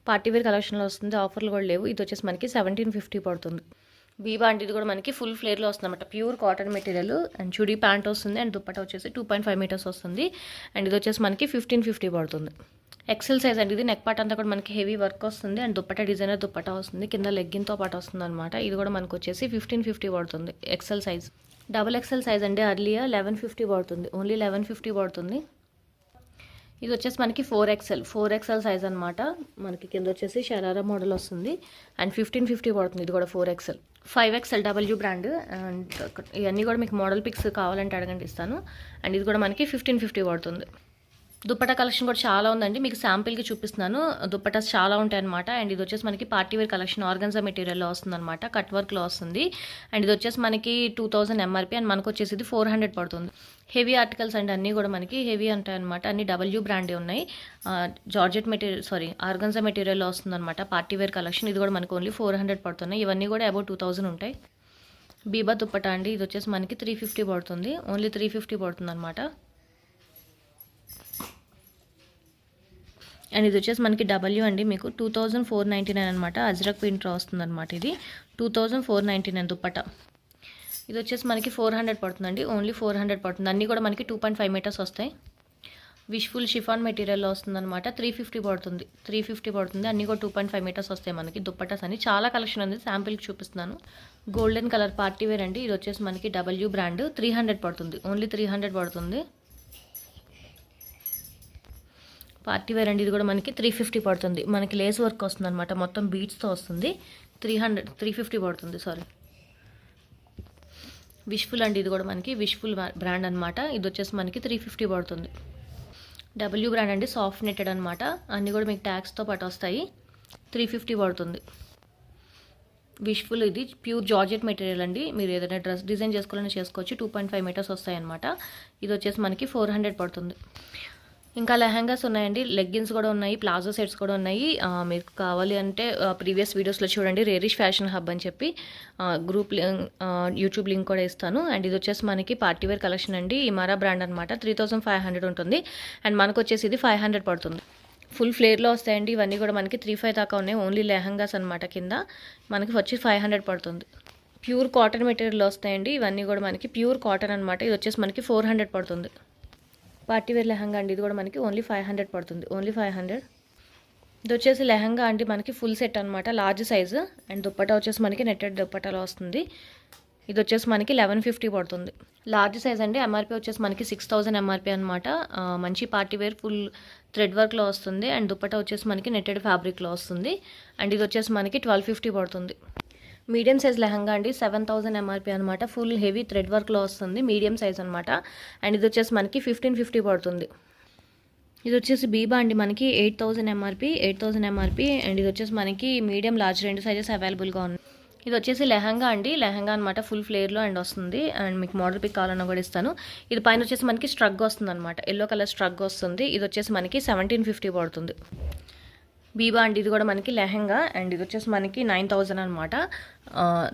పార్టీ వేర్ కలెక్షన్లో వస్తుంది. ఆఫర్లు కూడా లేవు. ఇది వచ్చేసి మనకి 1750 పడుతుంది. బీబా అంటే ఇది కూడా మనకి ఫుల్ ఫ్లేర్లో వస్తుంది అనమాట. Pure cotton material. And chudi pant వస్తుంది. అండ్ దుప్పటా వచ్చేసి 2.5 మీటర్స్ వస్తుంది. అండ్ ఇది వచ్చేసి మనకి 1550 పడుతుంది. ఎక్సెల్ సైజ్ అండి. ఇది నెక్ పార్ట్ అంతా కూడా మనకి హెవీ వర్క్ వస్తుంది. అండ్ దుప్పటా డిజైనర్ దుప్పటా వస్తుంది. కింద లెగ్గిన్తో పాటు వస్తుంది అనమాట. ఇది కూడా మనకు వచ్చేసి 1550 పడుతుంది. XL size. Double XL size అండి అర్లియా 1150 పడుతుంది. ఓన్లీ 1150 పడుతుంది. ఇది వచ్చేసి మనకి 4XL సైజ్ అనమాట. మనకి కింద వచ్చేసి షరారా మోడల్ వస్తుంది. అండ్ 1550 పడుతుంది. ఇది కూడా 4XL. 5XL W brand. And ఇవన్నీ కూడా మీకు మోడల్ పిక్స్ కావాలంటే అడగండి ఇస్తాను. అండ్ ఇది కూడా మనకి 1550 పడుతుంది. దుప్పటా కలెక్షన్ కూడా చాలా ఉందండి, మీకు శాంపిల్కి చూపిస్తున్నాను. దుప్పటాస్ చాలా ఉంటాయి అనమాట. అండ్ ఇది వచ్చేసి మనకి పార్టీ వేర్ కలెక్షన్ ఆర్గన్జా మెటీరియల్లో వస్తుంది అనమాట. కట్ వర్క్లో వస్తుంది. అండ్ ఇది వచ్చేసి మనకి 2000 ఎంఆర్పీ. అండ్ మనకు వచ్చేసి ఇది 400 పడుతుంది. హెవీ ఆర్టికల్స్ అండి, అన్నీ కూడా మనకి హెవీ ఉంటాయి అనమాట. అన్ని డబ్ల్యూ బ్రాండే ఉన్నాయి. జార్జెట్ మెటీరియల్ ఆర్గన్జా మెటీరియల్లో వస్తుంది అనమాట. Party wear collection. ఇది కూడా మనకి ఓన్లీ 400 పడుతున్నాయి. ఇవన్నీ కూడా అబౌట్ 2000 ఉంటాయి. బీబా దుప్పటా అండి, ఇది వచ్చేసి మనకి 350 పడుతుంది. ఓన్లీ 350 పడుతుంది అనమాట. అండ్ ఇది వచ్చేసి మనకి డబ్ల్యూ అండి, మీకు 2499 అనమాట. అజ్రక్ ప్రింట్లో వస్తుంది అనమాట. ఇది 2499 దుప్పటా. ఇది వచ్చేసి మనకి 400 పడుతుందండి. ఓన్లీ 400 పడుతుంది. అన్నీ కూడా మనకి 2.5 మీటర్స్ వస్తాయి. విష్ఫుల్ షిఫాన్ మెటీరియల్లో వస్తుందన్నమాట. 350 పడుతుంది. 350 పడుతుంది. అన్నీ కూడా 2.5 మీటర్స్ వస్తాయి మనకి. దుప్పటాస్ అని చాలా కలెక్షన్ ఉంది, శాంపిల్కి చూపిస్తున్నాను. గోల్డెన్ కలర్ పార్టీ వేర్ అండి. ఇది వచ్చేసి మనకి డబ్ల్యూ బ్రాండ్. 300 పడుతుంది. ఓన్లీ 300 పడుతుంది. పార్టీ వేర్ అండి. ఇది కూడా మనకి 350 పడుతుంది. మనకి లేస్ వర్క్ వస్తుంది అనమాట. మొత్తం బీట్స్తో వస్తుంది. 350 పడుతుంది. సారీ, విష్ఫుల్ అండి. ఇది కూడా మనకి విష్ఫుల్ బ్రాండ్ అనమాట. ఇది వచ్చేసి మనకి 350 పడుతుంది. డబ్ల్యూ బ్రాండ్ అండి, సాఫ్ట్ నెట్టెడ్ అనమాట. అన్నీ కూడా మీకు ట్యాగ్స్తో పాటు వస్తాయి. 350 పడుతుంది. విష్ఫుల్ ఇది ప్యూర్ జార్జెట్ మెటీరియల్ అండి. మీరు ఏదైనా డ్రెస్ డిజైన్ చేసుకోవాలని చేసుకోవచ్చు. 2.5 మీటర్స్ వస్తాయన్నమాట. ఇది వచ్చేసి మనకి 400 పడుతుంది. ఇంకా లెహంగాస్ ఉన్నాయండి, లెగ్గిన్స్ కూడా ఉన్నాయి, ప్లాజో సెట్స్ కూడా ఉన్నాయి. మీకు కావాలి అంటే ప్రీవియస్ వీడియోస్లో చూడండి, రేరిష్ ఫ్యాషన్ హబ్ అని చెప్పి గ్రూప్ యూట్యూబ్ లింక్ కూడా ఇస్తాను. అండ్ ఇది వచ్చేసి మనకి పార్టీవేర్ కలెక్షన్ అండి, ఇమారా బ్రాండ్ అనమాట. 3500 ఉంటుంది. అండ్ మనకు వచ్చేసి ఇది 500 పడుతుంది. ఫుల్ ఫ్లేర్లో వస్తాయండి ఇవన్నీ కూడా మనకి 3-5 దాకా ఉన్నాయి. ఓన్లీ లెహంగాస్ అనమాట. కింద మనకి వచ్చి 500 పడుతుంది. ప్యూర్ కాటన్ మెటీరియల్ వస్తాయండి ఇవన్నీ కూడా మనకి ప్యూర్ కాటన్ అనమాట. ఇది వచ్చేసి మనకి 400 పడుతుంది. పార్టీవేర్ లెహంగా అండి, ఇది కూడా మనకి ఓన్లీ 500 పడుతుంది. ఓన్లీ 500. ఇది వచ్చేసి లెహంగా అండి మనకి ఫుల్ సెట్ అనమాట, లార్జ్ సైజు. అండ్ దుప్పటా వచ్చేసి మనకి నెట్టెడ్ దుప్పటాలో వస్తుంది. ఇది వచ్చేసి మనకి 1150 పడుతుంది. లార్జ్ సైజ్ అండి. ఎంఆర్పీ వచ్చేసి మనకి 6000 ఎంఆర్పీ అనమాట. మంచి పార్టీవేర్ ఫుల్ థ్రెడ్ వర్క్లో వస్తుంది. అండ్ దుప్పటా వచ్చేసి మనకి నెట్టెడ్ ఫ్యాబ్రిక్లో వస్తుంది. అండ్ ఇది వచ్చేసి మనకి 1250 పడుతుంది. మీడియం సైజ్ లెహంగా అండి, 7000 ఎంఆర్పీ అనమాట. ఫుల్ హెవీ థ్రెడ్ వర్క్లో వస్తుంది, మీడియం సైజ్ అనమాట. అండ్ ఇది వచ్చేసి మనకి 1550 పడుతుంది. ఇది వచ్చేసి బీబా అండి, మనకి 8000 ఎంఆర్పీ. అండ్ ఇది వచ్చేసి మనకి మీడియం లార్జ్ 2 సైజెస్ అవైలబుల్గా ఉన్నాయి. ఇది వచ్చేసి లెహంగా అండి, లెహంగా అనమాట. ఫుల్ ఫ్లేర్లో అండ్ వస్తుంది. అండ్ మీకు మోడల్ పిక్ కావాలన్నా కూడా ఇస్తాను. ఇది పైన వచ్చేసి మనకి స్ట్రగ్ వస్తుంది అనమాట, ఎల్లో కలర్ స్ట్రగ్ వస్తుంది. ఇది వచ్చేసి మనకి 1750 పడుతుంది. బీబా అండి, ఇది కూడా మనకి లెహంగా. అండ్ ఇది వచ్చేసి మనకి 9000 అనమాట.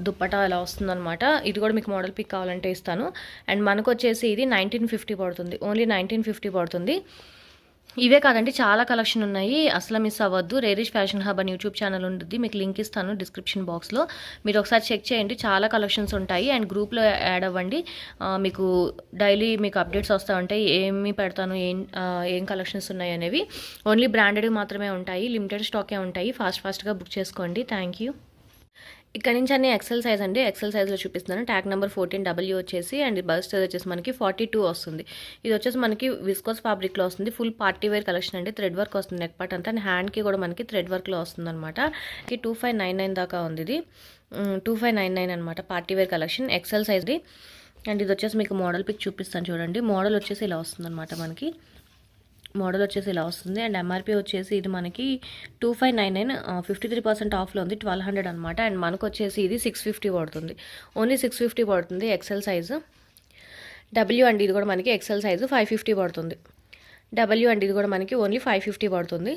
దుప్పటా ఇలా వస్తుందన్నమాట. ఇది కూడా మీకు మోడల్ పిక్ కావాలంటే ఇస్తాను. అండ్ మనకు వచ్చేసి ఇది 1950 పడుతుంది. ఓన్లీ 1950 పడుతుంది. ఇవే కాదండి, చాలా కలెక్షన్ ఉన్నాయి, అసలు మిస్ అవ్వద్దు. రేరిష్ ఫ్యాషన్ హబ్ అని యూట్యూబ్ ఛానల్ ఉంటుంది, మీకు లింక్ ఇస్తాను డిస్క్రిప్షన్ బాక్స్లో. మీరు ఒకసారి చెక్ చేయండి, చాలా కలెక్షన్స్ ఉంటాయి. అండ్ గ్రూప్లో యాడ్ అవ్వండి, మీకు డైలీ మీకు అప్డేట్స్ వస్తూ ఉంటాయి, ఏమి పెడతాను, ఏం కలెక్షన్స్ ఉన్నాయి అనేవి. ఓన్లీ బ్రాండెడ్ మాత్రమే ఉంటాయి, లిమిటెడ్ స్టాకే ఉంటాయి. ఫాస్ట్గా బుక్ చేసుకోండి. Thank you. ఇక్కడ నుంచి అన్ని ఎక్సెల్ సైజ్ అండి, ఎక్సెల్ సైజ్లో చూపిస్తున్నాను. ట్యాగ్ నెంబర్ 14W వచ్చేసి, అండ్ బస్ట్ సైజ్ వచ్చేసి మనకి 42 వస్తుంది. ఇది వచ్చేసి మనకి విస్కోస్ ఫ్యాబ్రిక్లో వస్తుంది. ఫుల్ పార్టీ వేర్ కలెక్షన్ అండి, థ్రెడ్ వర్క్ వస్తుంది నెక్ పార్ట్ అంతా. అండ్ హ్యాండ్కి కూడా మనకి థ్రెడ్ వర్క్లో వస్తుంది అనమాట. 2599 దాకా ఉంది ఇది, 2599 అనమాట. పార్టీ వేర్ కలెక్షన్ ఎక్సెల్ సైజ్ది. అండ్ ఇది వచ్చేసి మీకు మోడల్ పిక్ చూపిస్తాను చూడండి. మోడల్ వచ్చేసి ఇలా వస్తుంది అనమాట మనకి. మోడల్ వచ్చేసి ఇలా వస్తుంది. అండ్ ఎంఆర్పీ వచ్చేసి ఇది మనకి 2599, 53% ఆఫ్లో ఉంది, 1200 అనమాట. అండ్ మనకు వచ్చేసి ఇది 650 పడుతుంది. ఓన్లీ 650 పడుతుంది. XL size. డబ్ల్యూ అండి, ఇది కూడా మనకి ఎక్సెల్ సైజు 550 పడుతుంది. డబ్ల్యూ అండి, ఇది కూడా మనకి ఓన్లీ 550 పడుతుంది.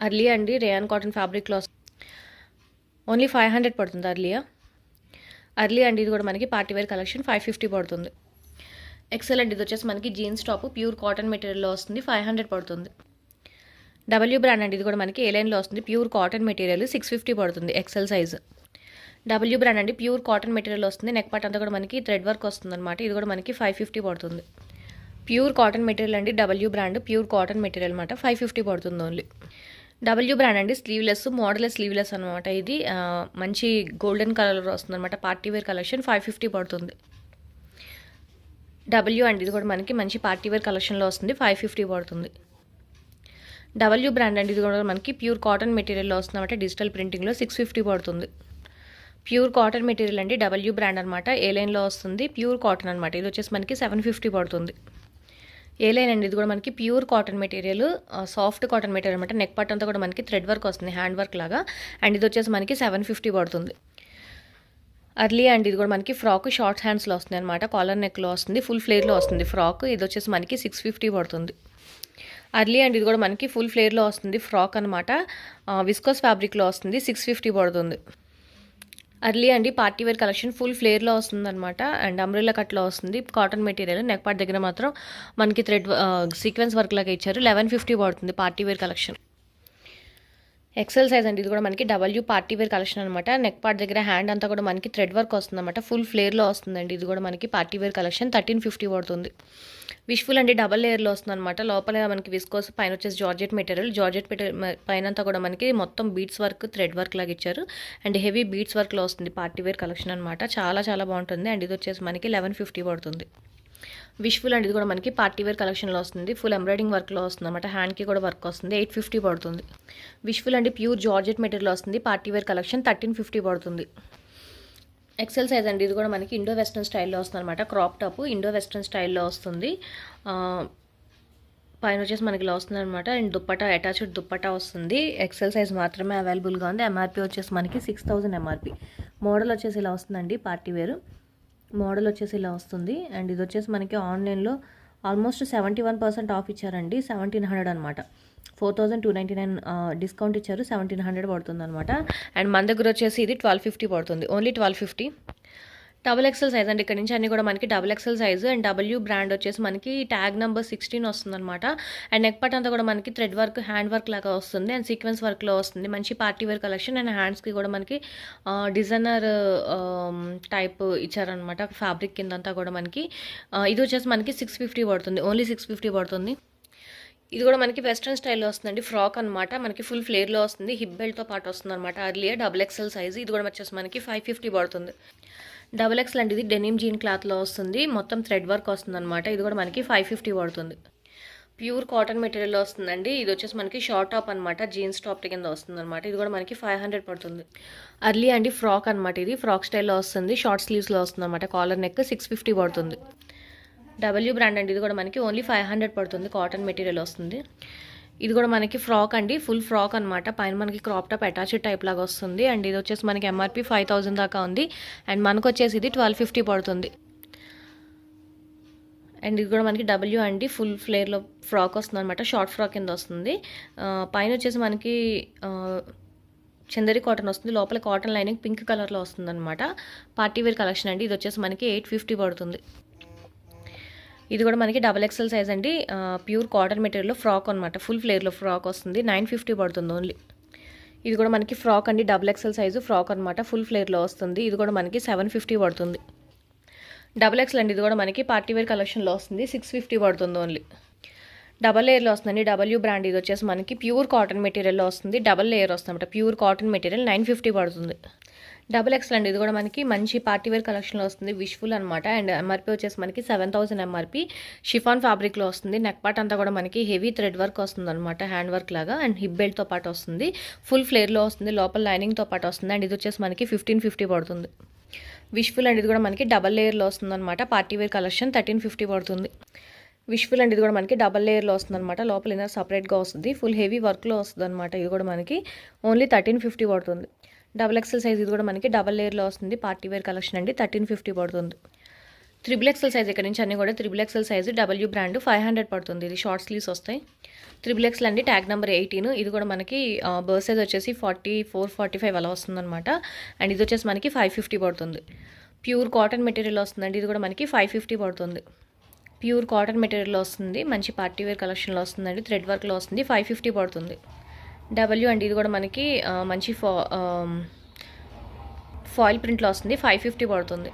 అర్లీ అండి, రేయాన్ కాటన్ ఫ్యాబ్రిక్లో ఓన్లీ 500 పడుతుంది. అర్లీ అండి, ఇది కూడా మనకి పార్టీవేర్ కలెక్షన్ 550 పడుతుంది. ఎక్సలెంట్, ఇది వచ్చేసి మనకి జీన్స్ టాప్ ప్యూర్ కాటన్ మెటీరియల్లో వస్తుంది, 500 పడుతుంది. డబ్ల్యూ బ్రాండ్ అండి, ఇది కూడా మనకి ఏ లైన్లో వస్తుంది, ప్యూర్ కాటన్ మెటీరియల్ 650 పడుతుంది. XL size. డబ్ల్యూ బ్రాండ్ అండి, ప్యూర్ కాటన్ మెటీరియల్ వస్తుంది, నెక్ పార్ట్ అంతా కూడా మనకి థ్రెడ్ వర్క్ వస్తుంది అనమాట. ఇది కూడా మనకి 550 పడుతుంది. ప్యూర్ కాటన్ మెటీరియల్ అండి, W brand pure cotton material అనమాట, 550 పడుతుంది ఓన్లీ. డబ్ల్యూ బ్రాండ్ అండి, స్లీవ్లెస్ మోడలెస్ స్లీవ్లెస్ అనమాట. ఇది మంచి గోల్డెన్ కలర్ వస్తుంది అనమాట, పార్టీవేర్ కలెక్షన్ 550 పడుతుంది. డబ్ల్యూ అండి, ఇది కూడా మనకి మంచి పార్టీవేర్ కలెక్షన్లో వస్తుంది, 550 పడుతుంది. డబ్ల్యూ బ్రాండ్ అండి, ఇది కూడా మనకి ప్యూర్ కాటన్ మెటీరియల్లో వస్తుంది అనమాట, డిజిటల్ ప్రింటింగ్లో 650 పడుతుంది. ప్యూర్ కాటన్ మెటీరియల్ అండి, డబ్ల్యూ బ్రాండ్ అనమాట, ఏ లైన్లో వస్తుంది, ప్యూర్ కాటన్ అనమాట. ఇది వచ్చేసి మనకి 750 పడుతుంది. ఏ లైన్ అండి, ఇది కూడా మనకి pure cotton material, soft cotton material అనమాట. నెక్ పార్ట్ అంతా కూడా మనకి థ్రెడ్ వర్క్ వస్తుంది, హ్యాండ్ వర్క్ లాగా. అండ్ ఇది వచ్చేసి మనకి 750 పడుతుంది. అర్లీ అండి, ఇది కూడా మనకి ఫ్రాక్ షార్ట్ హ్యాండ్స్లో వస్తుంది అనమాట, కాలర్ నెక్లో వస్తుంది, ఫుల్ ఫ్లేర్లో వస్తుంది ఫ్రాక్. ఇది వచ్చేసి మనకి 650 పడుతుంది. అర్లీ అండి, ఇది కూడా మనకి ఫుల్ ఫ్లేర్లో వస్తుంది ఫ్రాక్ అనమాట, విస్కోస్ ఫ్యాబ్రిక్లో వస్తుంది, 650 పడుతుంది. అర్లీ అండి, పార్టీవేర్ కలెక్షన్ ఫుల్ ఫ్లేర్లో వస్తుంది అనమాట. అండ్ అంబ్రెల్లా కట్లో వస్తుంది, కాటన్ మెటీరియల్. నెక్ పార్ట్ దగ్గర మాత్రం మనకి థ్రెడ్ సీక్వెన్స్ వర్క్ లాగా ఇచ్చారు, 1150 పడుతుంది. పార్టీవేర్ కలెక్షన్ ఎక్సెల్ సైజ్ అండి, ఇది కూడా మనకి డబ్ల్యూ పార్టీవేర్ కలెక్షన్ అనమాట. నెక్ పార్ట్ దగ్గర హ్యాండ్ అంతా కూడా మనకి థ్రెడ్ వర్క్ వస్తుంది అనమాట, ఫుల్ ఫ్లేర్లో వస్తుందండి. ఇది కూడా మనకి పార్టీవేర్ కలెక్షన్ 1350 పడుతుంది. విష్ఫుల్ అండి, డబల్ లేయర్లో వస్తుంది అనమాట. లోపల మనకి విస్కోస్, పైన వచ్చేసి జార్జెట్ మెటీరియల్ పైన అంతా కూడా మనకి మొత్తం బీట్స్ వర్క్ థ్రెడ్ వర్క్ లాగా ఇచ్చారు. అండ్ హెవీ బీట్స్ వర్క్లో వస్తుంది, పార్టీవేర్ కలెక్షన్ అనమాట. చాలా చాలా బాగుంటుంది. అండ్ ఇది వచ్చేసి మనకి 1150 పడుతుంది. విష్ఫుల్ అండి, ఇది కూడా మనకి పార్టీవేర్ కలెక్షన్లో వస్తుంది, ఫుల్ ఎంబ్రాయిడింగ్ వర్క్లో వస్తుంది అనమాట, హ్యాండ్కి కూడా వర్క్ వస్తుంది, 850 పడుతుంది. విష్ఫుల్ అండి, ప్యూర్ జార్జెట్ మెటీరియల్ వస్తుంది, పార్టీవేర్ కలెక్షన్ 1350 పడుతుంది. ఎక్సెల్ సైజ్ అండి, ఇది కూడా మనకి ఇండో వెస్ట్రన్ స్టైల్లో వస్తుంది అనమాట, క్రాప్ టాప్ ఇండో వెస్ట్రన్ స్టైల్లో వస్తుంది, పైన వచ్చేసి మనకి ఇలా వస్తుంది అనమాట. అండ్ దుప్పటా అటాచ్డ్ దుప్పటా వస్తుంది. ఎక్సెల్ సైజ్ మాత్రమే అవైలబుల్గా ఉంది. ఎంఆర్పి వచ్చేసి మనకి 6000 ఎంఆర్పి. మోడల్ వచ్చేసి ఇలా వస్తుందండి. పార్టీ వేరు మోడల్ వచ్చేసి ఇలా వస్తుంది. అండ్ ఇది వచ్చేసి మనకి ఆన్లైన్లో ఆల్మోస్ట్ 71% ఆఫ్ ఇచ్చారండి. 1700 అనమాట. 4299 డిస్కౌంట్ ఇచ్చారు. 1700 పడుతుంది అనమాట. అండ్ మన దగ్గర వచ్చేసి ఇది 1250 పడుతుంది. ఓన్లీ 1250. డబుల్ ఎక్సెల్ సైజ్ అండి. ఇక్కడ నుంచి అన్ని కూడా మనకి double XL size. And W brand వచ్చేసి మనకి ట్యాగ్ నెంబర్ 16 వస్తుంది అనమాట. అండ్ నెక్ పార్ట్ అంతా కూడా మనకి థ్రెడ్ వర్క్, హ్యాండ్ వర్క్ లాగా వస్తుంది. అండ్ సీక్వెన్స్ వర్క్లో వస్తుంది. మంచి పార్టీ వేర్ కలెక్షన్. అండ్ హ్యాండ్స్కి కూడా మనకి డిజైనర్ టైప్ ఇచ్చారనమాట. ఫ్యాబ్రిక్ కింద అంతా కూడా మనకి ఇది వచ్చేసి మనకి 650 పడుతుంది. ఓన్లీ 650 పడుతుంది. ఇది కూడా మనకి వెస్ట్రన్ స్టైల్లో వస్తుందండి. ఫ్రాక్ అనమాట. మనకి ఫుల్ ఫ్లేర్లో వస్తుంది. హిప్ బెల్ట్తో పాటు వస్తుంది అనమాట. Aurelia double XL size. ఇది కూడా వచ్చేసి మనకి 550 పడుతుంది. డబుల్ ఎక్సెల్ అంటే ఇది డెనిమ్ జీన్ క్లాత్లో వస్తుంది. మొత్తం థ్రెడ్ వర్క్ వస్తుంది అనమాట. ఇది కూడా మనకి 550 పడుతుంది. ప్యూర్ కాటన్ మెటీరియల్లో వస్తుందండి. ఇది వచ్చేసి మనకి షార్ట్ టాప్ అనమాట. జీన్స్ టాప్ కింద వస్తుంది అనమాట. ఇది కూడా మనకి 500 పడుతుంది. అర్లీ అండి ఫ్రాక్ అనమాట. ఇది ఫ్రాక్ స్టైల్లో వస్తుంది. షార్ట్ స్లీవ్స్లో వస్తుంది అనమాట. కాలర్ నెక్ 650 పడుతుంది. డబ్ల్యూ బ్రాండ్ అండి. ఇది కూడా మనకి ఓన్లీ 500 పడుతుంది. కాటన్ మెటీరియల్ వస్తుంది. ఇది కూడా మనకి ఫ్రాక్ అండి. ఫుల్ ఫ్రాక్ అనమాట. పైన మనకి క్రాప్ టాప్ అటాచ్డ్ టైప్ లాగా వస్తుంది. అండ్ ఇది వచ్చేసి మనకి ఎంఆర్పి 5000 దాకా ఉంది. అండ్ మనకు వచ్చేసి ఇది 1250 పడుతుంది. అండ్ ఇది కూడా మనకి డబ్ల్యూ అండి. ఫుల్ ఫ్లేర్లో ఫ్రాక్ వస్తుంది అనమాట. షార్ట్ ఫ్రాక్ కింద వస్తుంది. పైన వచ్చేసి మనకి చందరి కాటన్ వస్తుంది. లోపల కాటన్ లైనింగ్ పింక్ కలర్లో వస్తుంది అనమాట. పార్టీ వేర్ కలెక్షన్ అండి. ఇది వచ్చేసి మనకి 850 పడుతుంది. ఇది కూడా మనకి డబల్ ఎక్సెల్ సైజ్ అండి. ప్యూర్ కాటన్ మెటీరియల్లో ఫ్రాక్ అనమాట. ఫుల్ ఫ్లేర్లో ఫ్రాక్ వస్తుంది. 950 పడుతుంది ఓన్లీ. ఇది కూడా మనకి ఫ్రాక్ అండి. డబుల్ ఎక్సెల్ సైజు ఫ్రాక్ అనమాట. ఫుల్ ఫ్లేర్లో వస్తుంది. ఇది కూడా మనకి 750 పడుతుంది. డబుల్ ఎక్సెల్ అండి. ఇది కూడా మనకి పార్టీ వేర్ కలెక్షన్లో వస్తుంది. 650 పడుతుంది ఓన్లీ. డబల్ లేయర్లో వస్తుందండి. W brand. ఇది వచ్చేసి మనకి ప్యూర్ కాటన్ మెటీరియల్లో వస్తుంది. డబల్ లేయర్ వస్తుంది అనమాట. ప్యూర్ కాటన్ మెటీరియల్ 950 పడుతుంది. డబుల్ ఎక్సెల్ అండి. ఇది కూడా మనకి మంచి పార్టీ వేర్ కలెక్షన్లో వస్తుంది. విష్ఫుల్ అనమాట. అండ్ ఎంఆర్పి వచ్చేసి మనకి 7000 ఎంఆర్పి. షిఫాన్ ఫ్యాబ్రిక్లో వస్తుంది. నెక్ పార్ట్ అంతా కూడా మనకి హెవీ థ్రెడ్ వర్క్ వస్తుంది అనమాట. హ్యాండ్ వర్క్ లాగా. అండ్ హిప్ బెల్ట్తో పాటు వస్తుంది. ఫుల్ ఫ్లేర్లో వస్తుంది. లోపల లైనింగ్తో పాటు వస్తుంది. అండ్ ఇది వచ్చేసి మనకి 1550 పడుతుంది. విష్ఫుల్ అండి. ఇది కూడా మనకి డబల్ లేయర్లో వస్తుంది అనమాట. పార్టీ వేర్ కలెక్షన్ 1350 పడుతుంది. విష్ఫుల్ అండి. ఇది కూడా మనకి డబల్ లేయర్లో వస్తుంది అనమాట. లోపల ఇన్నర్ సపరేట్గా వస్తుంది. ఫుల్ హెవీ వర్క్లో వస్తుంది అనమాట. ఇది కూడా మనకి ఓన్లీ 1350 పడుతుంది. Double XL size. ఇది కూడా మనకి డబల్ లేయర్లో వస్తుంది. పార్టీ వేర్ కలెక్షన్ అండి. 1350 పడుతుంది. Triple XL size. ఇక్కడ నుంచి అన్ని కూడా triple XL size. W brand 500 పడుతుంది. ఇది షార్ట్ స్లీవ్స్ వస్తాయి. త్రిబుల్ ఎక్సెల్ అండి. Tag number 18. ఇది కూడా మనకి బర్త్ సైజ్ వచ్చేసి 44, 45 అలా వస్తుందన్నమాట. అండ్ ఇది వచ్చేసి మనకి 550 పడుతుంది. ప్యూర్ కాటన్ మెటీరియల్ వస్తుందండి. ఇది కూడా మనకి 550 పడుతుంది. ప్యూర్ కాటన్ మెటీరియల్లో వస్తుంది. మంచి పార్టీ వేర్ కలెక్షన్లో వస్తుందండి. థ్రెడ్ వర్క్లో వస్తుంది. 550 పడుతుంది. డబ్ల్యూ అండి. ఇది కూడా మనకి మంచి ఫాయిల్ ప్రింట్లో వస్తుంది. 550 పడుతుంది.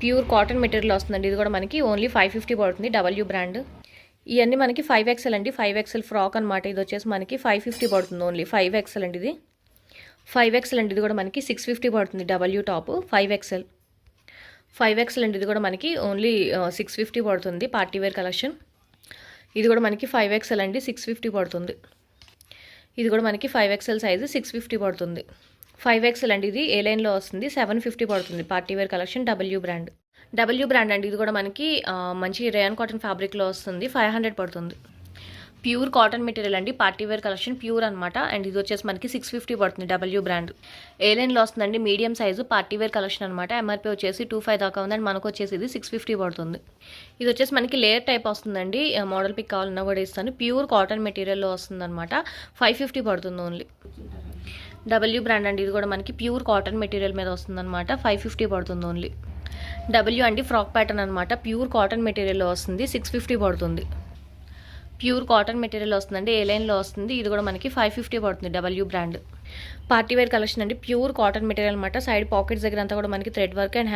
ప్యూర్ కాటన్ మెటీరియల్ వస్తుందండి. ఇది కూడా మనకి ఓన్లీ 550 పడుతుంది. W brand. ఇవన్నీ మనకి 5XL అండి. 5XL ఫ్రాక్ అనమాట. ఇది వచ్చేసి మనకి 550 పడుతుంది ఓన్లీ. 5XL అండి. ఇది 5XL అండి. ఇది కూడా మనకి 650 పడుతుంది. W top 5XL. 5XL అండి. ఇది కూడా మనకి ఓన్లీ 650 పడుతుంది. Party wear collection. ఇది కూడా మనకి 5XL అండి. 650 పడుతుంది. ఇది కూడా మనకి 5XL సైజు. 650 పడుతుంది. 5XL అండి. ఇది ఏ లైన్లో వస్తుంది. 750 పడుతుంది. Party wear collection. W brand. W brand అండి. ఇది కూడా మనకి మంచి రేయాన్ కాటన్ ఫ్యాబ్రిక్లో వస్తుంది. 500 పడుతుంది. ప్యూర్ కాటన్ మెటీరియల్ అండి. పార్టీ వేర్ కలెక్షన్ ప్యూర్ అనమాట. అండ్ ఇది వచ్చేసి మనకి 650 పడుతుంది. W brand. ఏ లైన్లో వస్తుందండి. Medium size party wear collection అనమాట. ఎంఆర్పి వచ్చేసి 25 దాకా ఉందండి. మనకు వచ్చేసి ఇది 650 పడుతుంది. ఇది వచ్చేసి మనకి లేయర్ టైప్ వస్తుందండి. మోడల్ పిక్ కావాలన్నా కూడా ఇస్తాను. ప్యూర్ కాటన్ మెటీరియల్లో వస్తుంది అనమాట. 550 పడుతుంది ఓన్లీ. డబ్ల్యూ బ్రాండ్ అండి. ఇది కూడా మనకి ప్యూర్ కాటన్ మెటీరియల్ మీద వస్తుందన్నమాట. 550 పడుతుంది ఓన్లీ. డబ్ల్యూ అండి. ఫ్రాక్ ప్యాటర్న్ అనమాట. ప్యూర్ కాటన్ మెటీరియల్లో వస్తుంది. 650 పడుతుంది. ప్యూర్ కాటన్ మెటీరియల్ వస్తుందండి. ఏ లైన్లో వస్తుంది. ఇది కూడా మనకి 550 పడుతుంది. W brand. Party wear collection అండి. ప్యూర్ కాటన్ మెటీరియల్ అనమాట. సైడ్ పాకెట్స్ దగ్గర అంతా కూడా మనకి thread work and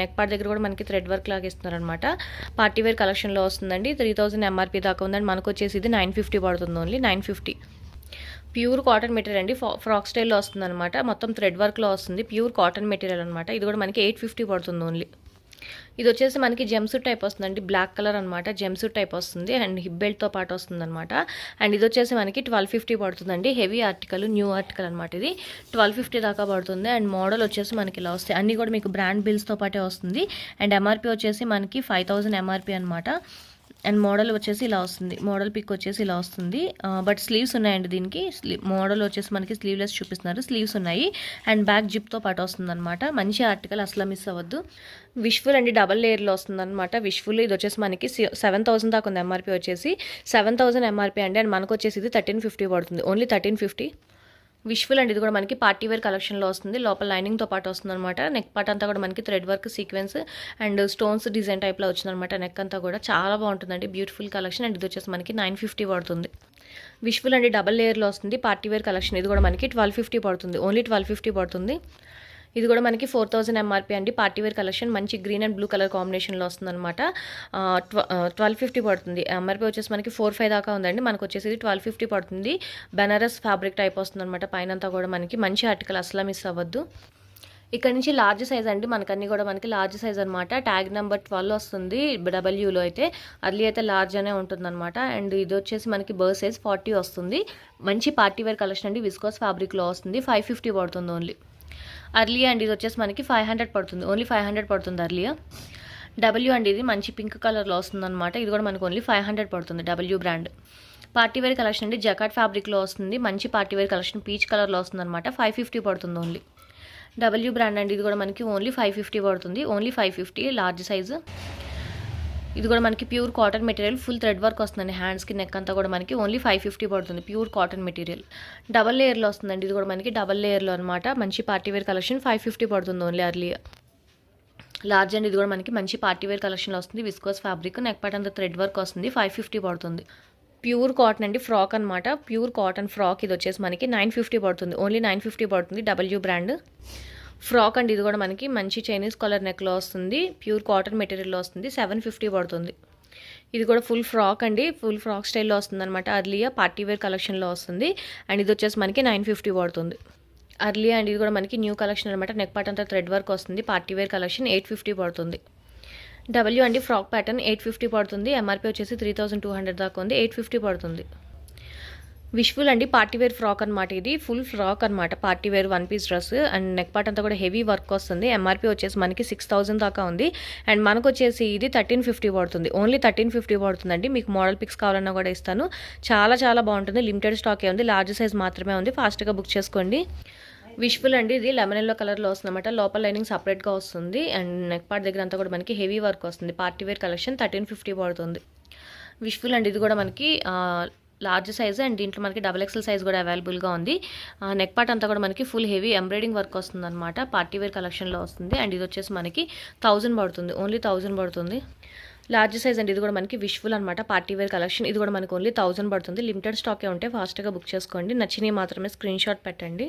neck part దగ్గర కూడా మనకి థ్రెడ్ వర్క్ లాగా ఇస్తున్నారు అనమాట. పార్టీ వేర్ కలెక్షన్లో వస్తుందండి. 3000 ఎంఆర్పి దాకా ఉందండి. మనకు వచ్చేసి ఇది 950 పడుతుంది ఓన్లీ. 950. ప్యూర్ కాటన్ మెటీరియల్ అండి. ఫ్రాక్ స్టైల్లో వస్తుంది అనమాట. మొత్తం థ్రెడ్ వర్క్లో వస్తుంది. ప్యూర్ కాటన్ మెటీరియల్ అనమాట. ఇది కూడా మనకి 850 పడుతుంది ఓన్లీ. ఇది వచ్చేసి మనకి జెమ్సూట్ టైప్ వస్తుందండి. బ్లాక్ కలర్ అనమాట. జెమ్సూట్ టైప్ వస్తుంది. అండ్ హిప్ బెల్ట్తో పాటు వస్తుంది అనమాట. అండ్ ఇది వచ్చేసి మనకి 1250 పడుతుందండి. హెవీ ఆర్టికల్, న్యూ ఆర్టికల్ అనమాట. ఇది 1250 దాకా పడుతుంది. అండ్ మోడల్ వచ్చేసి మనకి ఇలా వస్తాయి. అన్నీ కూడా మీకు బ్రాండ్ బిల్స్తో పాటే వస్తుంది. అండ్ ఎంఆర్పి వచ్చేసి మనకి 5000 ఎంఆర్పి అనమాట. అండ్ మోడల్ వచ్చేసి ఇలా వస్తుంది, మోడల్ పిక్ వచ్చేసి ఇలా వస్తుంది. బట్ స్లీవ్స్ ఉన్నాయండి దీనికి. మోడల్ వచ్చేసి మనకి స్లీవ్లెస్ చూపిస్తున్నారు, స్లీవ్స్ ఉన్నాయి. అండ్ బ్యాక్ జిప్తో పాటు వస్తుంది అనమాట. మంచి ఆర్టికల్, అసలు మిస్ అవ్వద్దు. విష్ఫుల్ అండి, డబల్ లేయర్లో వస్తుంది అనమాట. విష్ఫుల్ ఇది వచ్చేసి మనకి 7,000 దాకా ఉంది ఎంఆర్పీ వచ్చేసి. 7,000 ఎంఆర్పీ అండి. అండ్ మనకు వచ్చేసి ఇది 1350 పడుతుంది, ఓన్లీ 1350. విష్ఫుల్ అండి, ఇది కూడా మనకి పార్టీ వేర్ కలెక్షన్లో వస్తుంది. లోపల లైనింగ్తో పాటు వస్తుంది అనమాట. నెక్ పార్ట్ అంతా కూడా మనకి thread work, sequence and stones design టైప్లో వచ్చిందనమాట. నెక్ అంతా కూడా చాలా బాగుంటుందండి, బ్యూటిఫుల్ కలెక్షన్. అండ్ ఇది వచ్చేసి మనకి 950 పడుతుంది. విష్ఫుల్ అండి, డబల్ లేయర్లో వస్తుంది, పార్టీ వేర్ కలెక్షన్. ఇది కూడా మనకి 1250 పడుతుంది, ఓన్లీ 1250 పడుతుంది. ఇది కూడా మనకి 4000 ఎంఆర్పీ అండి. పార్టీ వేర్ కలెక్షన్, మంచి గ్రీన్ అండ్ బ్లూ కలర్ కాంబినేషన్లో వస్తుంది అనమాట. 1250 పడుతుంది. ఎంఆర్పీ వచ్చేసి మనకి 4,500 దాకా ఉందండి. మనకు వచ్చేసి 1250 పడుతుంది. బెనారస్ ఫ్యాబ్రిక్ టైప్ వస్తుంది అనమాట. పైన అంతా కూడా మనకి మంచి ఆర్టికల్, అసలు మిస్ అవ్వద్దు. ఇక్కడ నుంచి లార్జ్ సైజ్ అండి, మనకన్నీ కూడా మనకి లార్జ్ సైజ్ అనమాట. ట్యాగ్ నెంబర్ 12 వస్తుంది డబ్ల్యూలో అయితే. అర్లీ అయితే లార్జ్ అనే ఉంటుంది అనమాట. అండ్ ఇది వచ్చేసి మనకి బర్త్ సైజ్ 40 వస్తుంది. మంచి పార్టీ వేర్ కలెక్షన్ అండి, విస్కోస్ ఫ్యాబ్రిక్లో వస్తుంది. 550 పడుతుంది ఓన్లీ. అర్లీ అండి, ఇది వచ్చేసి మనకి 500 పడుతుంది, ఓన్లీ 500 పడుతుంది అర్లియా. డబ్ల్యూ అండి, ఇది మంచి పింక్ కలర్లో వస్తుంది అనమాట. ఇది కూడా మనకు ఓన్లీ 500 పడుతుంది, W brand. Party wear collection అండి, జకాట్ ఫ్యాబ్రిక్లో వస్తుంది. మంచి పార్టీ వేర్ కలెక్షన్, పీచ్ కలర్లో వస్తుంది అనమాట. 550 పడుతుంది ఓన్లీ. డబ్ల్యూ బ్రాండ్ అండి, ఇది కూడా మనకి ఓన్లీ 550 పడుతుంది, ఓన్లీ 550 లార్జ్ సైజు. ఇది కూడా మనకి pure cotton material, full thread work వస్తుందండి. హ్యాండ్స్కి, నెక్ అంతా కూడా మనకి ఓన్లీ 550 పడుతుంది, ప్యూర్ కాటన్ మెటీరియల్. డబల్ లేయర్లో వస్తుందండి, ఇది కూడా మనకి డబల్ లేయర్లో అనమాట. మంచి పార్టీ వేర్ కలెక్షన్, 550 పడుతుంది ఓన్లీ అర్లీ. లార్జ్ అండి, ఇది కూడా మనకి మంచి పార్టీ వేర్ కలెక్షన్లో వస్తుంది. విస్కోస్ ఫ్యాబ్రిక్, నెక్ పార్ట్ అంతా థ్రెడ్ వర్క్ వస్తుంది. 550 పడుతుంది. ప్యూర్ కాటన్ అండి, ఫ్రాక్ అనమాట. ప్యూర్ కాటన్ ఫ్రాక్, ఇది వచ్చేసి మనకి 950 పడుతుంది, ఓన్లీ 950 పడుతుంది. డబ్ల్యూ బ్రాండ్ ఫ్రాక్ అండి, ఇది కూడా మనకి మంచి చైనీస్ కలర్ నెక్లో వస్తుంది. ప్యూర్ కాటన్ మెటీరియల్లో వస్తుంది. 750 పడుతుంది. ఇది కూడా ఫుల్ ఫ్రాక్ అండి, ఫుల్ ఫ్రాక్ స్టైల్లో వస్తుంది అనమాట. అర్లియా పార్టీ వేర్ కలెక్షన్లో వస్తుంది. అండ్ ఇది వచ్చేసి మనకి 950 పడుతుంది. అర్లియా అండి, ఇది కూడా మనకి న్యూ కలెక్షన్ అనమాట. నెక్ పార్ట్ అంతా థ్రెడ్ వర్క్ వస్తుంది. పార్టీ వేర్ కలెక్షన్ 850 పడుతుంది. డబ్ల్యూ అండి, ఫ్రాక్ ప్యాటర్న్ 850 పడుతుంది. ఎంఆర్పీ వచ్చేసి 3200 దాకా ఉంది, 850 పడుతుంది. విష్ఫుల్ అండి, పార్టీ వేర్ ఫ్రాక్ అనమాట. ఇది ఫుల్ ఫ్రాక్ అనమాట, party wear 1 piece dress. And neck part అంతా కూడా హెవీ వర్క్ వస్తుంది. ఎంఆర్పీ వచ్చేసి మనకి 6000 దాకా ఉంది. అండ్ మనకు వచ్చేసి ఇది 1350 పడుతుంది, ఓన్లీ 1350 పడుతుందండి. మీకు మోడల్ పిక్స్ కావాలన్నా కూడా ఇస్తాను. చాలా చాలా బాగుంటుంది. లిమిటెడ్ స్టాకే ఉంది, లార్జ్ సైజ్ మాత్రమే ఉంది. ఫాస్ట్గా బుక్ చేసుకోండి. విష్ఫుల్ అండి, ఇది లెమన్ ఎల్లో కలర్లో వస్తుంది అనమాట. లోపల లైనింగ్ సపరేట్గా వస్తుంది. అండ్ నెక్ పార్ట్ దగ్గర అంతా కూడా మనకి హెవీ వర్క్ వస్తుంది. పార్టీ వేర్ కలెక్షన్ 1350 పడుతుంది. విష్ఫుల్ అండి, ఇది కూడా మనకి లార్జ్ సైజ్. అండ్ దీంట్లో మనకి XXL సైజ్ కూడా అవైలబుల్గా ఉంది. నెక్ పార్ట్ అంతా కూడా మనకి ఫుల్ హెవీ ఎంబ్రాయిడింగ్ వర్క్ వస్తుంది అనమాట. పార్టీ వేర్ కలెక్షన్లో వస్తుంది. అండ్ ఇది వచ్చేసి మనకి 1000 పడుతుంది, ఓన్లీ 1000 పడుతుంది. లార్జ్ సైజ్ అండి, ఇది కూడా మనకి విష్ఫుల్ అనమాట. పార్టీ వేర్ కలెక్షన్, ఇది కూడా మనకి ఓన్లీ 1000 పడుతుంది. లిమిటెడ్ స్టాకే ఉంటే ఫాస్ట్గా బుక్ చేసుకోండి. నచ్చినవి మాత్రమే స్క్రీన్ షాట్ పెట్టండి.